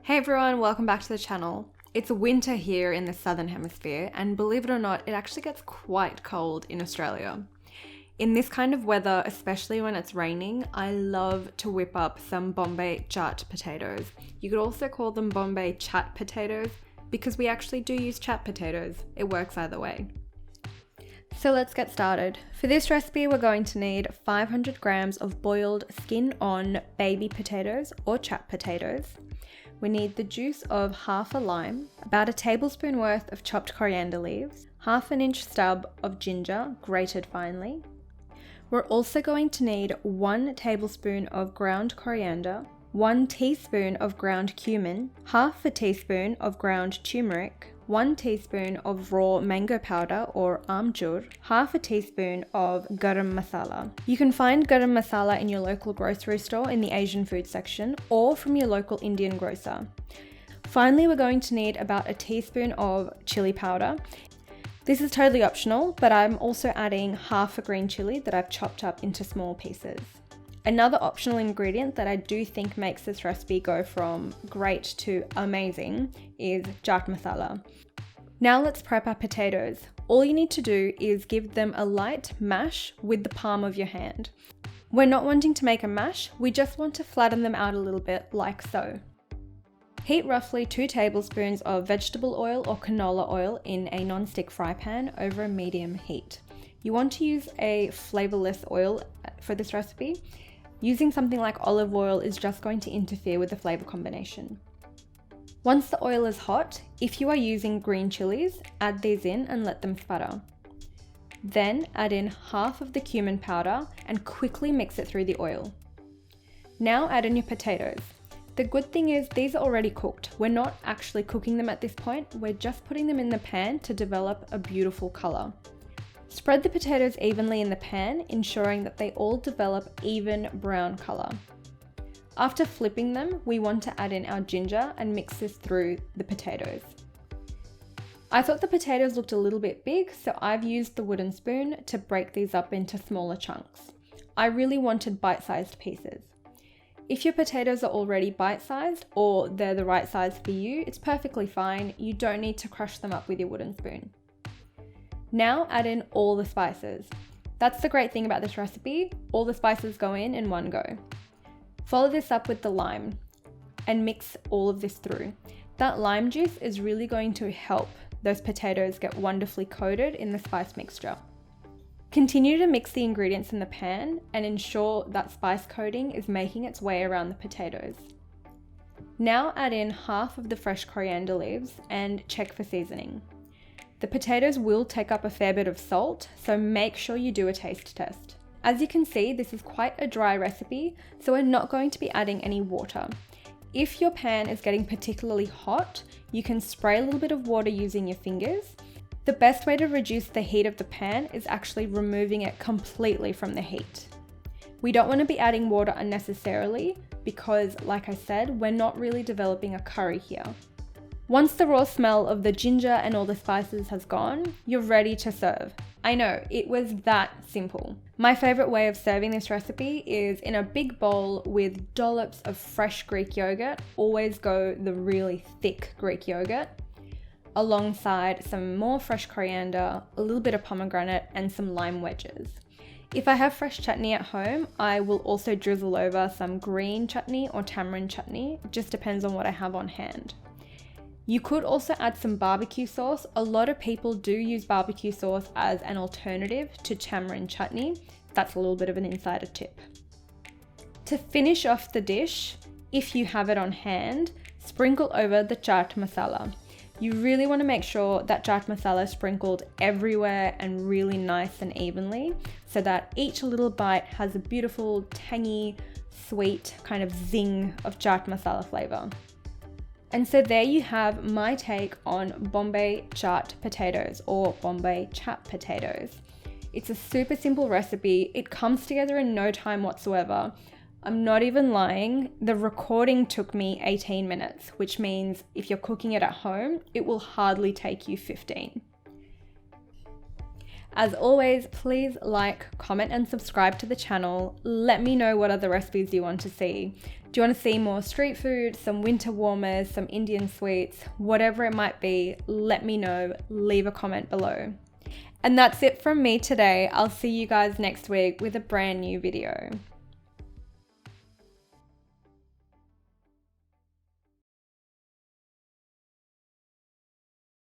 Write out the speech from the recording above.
Hey everyone, welcome back to the channel. It's winter here in the southern hemisphere, and believe it or not, it actually gets quite cold in Australia. In this kind of weather, especially when it's raining, I love to whip up some Bombay chaat potatoes. You could also call them Bombay chat potatoes because we actually do use chat potatoes. It works either way. So let's get started. For this recipe, we're going to need 500 grams of boiled skin-on baby potatoes or chat potatoes. We need the juice of half a lime, about a tablespoon worth of chopped coriander leaves, half an inch stub of ginger grated finely. We're also going to need 1 tablespoon of ground coriander, 1 teaspoon of ground cumin, half a teaspoon of ground turmeric, 1 teaspoon of raw mango powder or amchur, half a teaspoon of garam masala. You can find garam masala in your local grocery store in the Asian food section or from your local Indian grocer. Finally, we're going to need about a teaspoon of chili powder. This is totally optional, but I'm also adding half a green chili that I've chopped up into small pieces. Another optional ingredient that I do think makes this recipe go from great to amazing is chaat masala. Now let's prep our potatoes. All you need to do is give them a light mash with the palm of your hand. We're not wanting to make a mash, we just want to flatten them out a little bit like so. Heat roughly 2 tablespoons of vegetable oil or canola oil in a non-stick fry pan over a medium heat. You want to use a flavorless oil for this recipe. Using something like olive oil is just going to interfere with the flavor combination. Once the oil is hot, if you are using green chilies, add these in and let them sputter. Then add in half of the cumin powder and quickly mix it through the oil. Now add in your potatoes. The good thing is these are already cooked. We're not actually cooking them at this point, we're just putting them in the pan to develop a beautiful color. Spread the potatoes evenly in the pan, ensuring that they all develop even brown color. After flipping them, we want to add in our ginger and mix this through the potatoes. I thought the potatoes looked a little bit big, so I've used the wooden spoon to break these up into smaller chunks. I really wanted bite-sized pieces. If your potatoes are already bite-sized or they're the right size for you, it's perfectly fine. You don't need to crush them up with your wooden spoon. Now add in all the spices. That's the great thing about this recipe, all the spices go in one go. Follow this up with the lime and mix all of this through. That lime juice is really going to help those potatoes get wonderfully coated in the spice mixture. Continue to mix the ingredients in the pan and ensure that spice coating is making its way around the potatoes. Now add in half of the fresh coriander leaves and check for seasoning. The potatoes will take up a fair bit of salt, so make sure you do a taste test. As you can see, this is quite a dry recipe, so we're not going to be adding any water. If your pan is getting particularly hot, you can spray a little bit of water using your fingers. The best way to reduce the heat of the pan is actually removing it completely from the heat. We don't want to be adding water unnecessarily because, like I said, we're not really developing a curry here. Once the raw smell of the ginger and all the spices has gone, you're ready to serve. I know, it was that simple. My favorite way of serving this recipe is in a big bowl with dollops of fresh Greek yogurt. Always go the really thick Greek yogurt, alongside some more fresh coriander, a little bit of pomegranate, and some lime wedges. If I have fresh chutney at home, I will also drizzle over some green chutney or tamarind chutney. It just depends on what I have on hand. You could also add some barbecue sauce. A lot of people do use barbecue sauce as an alternative to tamarind chutney. That's a little bit of an insider tip. To finish off the dish, if you have it on hand, sprinkle over the chaat masala. You really want to make sure that chaat masala is sprinkled everywhere and really nice and evenly so that each little bite has a beautiful, tangy, sweet kind of zing of chaat masala flavor. And so there you have my take on Bombay chaat potatoes or Bombay chat potatoes. It's a super simple recipe. It comes together in no time whatsoever. I'm not even lying. The recording took me 18 minutes, which means if you're cooking it at home, it will hardly take you 15. As always, please like, comment and subscribe to the channel. Let me know what other recipes you want to see. Do you want to see more street food, some winter warmers, some Indian sweets, whatever it might be? Let me know, leave a comment below. And that's it from me today. I'll see you guys next week with a brand new video.